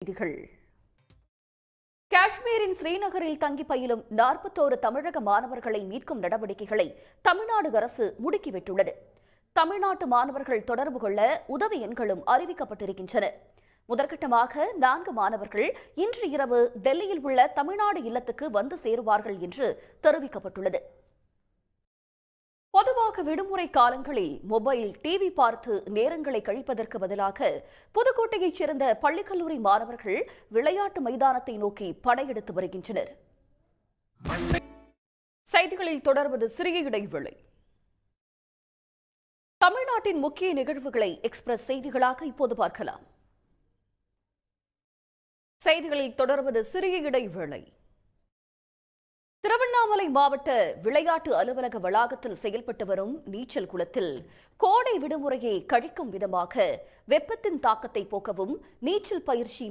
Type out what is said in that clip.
செய்திகள். காஷ்மீரின் ஸ்ரீநகரில் தங்கி பயிலும் 41 தமிழக மாணவர்களை மீட்கும் நடவடிக்கைகளை தமிழ்நாடு அரசு முடுக்கிவிட்டுள்ளது. தமிழ்நாட்டு மாணவர்கள் தொடர்பு கொள்ள உதவி எண்களும் அறிவிக்கப்பட்டிருக்கின்றன. முதற்கட்டமாக 4 மாணவர்கள் இன்று இரவு டெல்லியில் உள்ள தமிழ்நாடு இல்லத்துக்கு வந்து சேருவார்கள் என்று தெரிவிக்கப்பட்டுள்ளது. பொதுவாக விடுமுறை காலங்களில் மொபைல், டிவி பார்த்து நேரங்களை கழிப்பதற்கு பதிலாக புதுக்கோட்டையைச் சேர்ந்த பள்ளிக்கல்லூரி மாணவர்கள் விளையாட்டு மைதானத்தை நோக்கி படையெடுத்து வருகின்றனர். செய்திகளில் தொடர்வது சிறிய இடைவேளை. தமிழ்நாட்டின் முக்கிய நிகழ்வுகளை எக்ஸ்பிரஸ் செய்திகளாக இப்போது பார்க்கலாம். செய்திகளில் தொடர்வது சிறிய இடைவேளை. திருவண்ணாமலை மாவட்ட விளையாட்டு அலுவலக வளாகத்தில் செயல்பட்டு வரும் நீச்சல் குளத்தில் கோடை விடுமுறையை கழிக்கும் விதமாக வெப்பத்தின் தாக்கத்தை போக்கவும் நீச்சல் பயிற்சி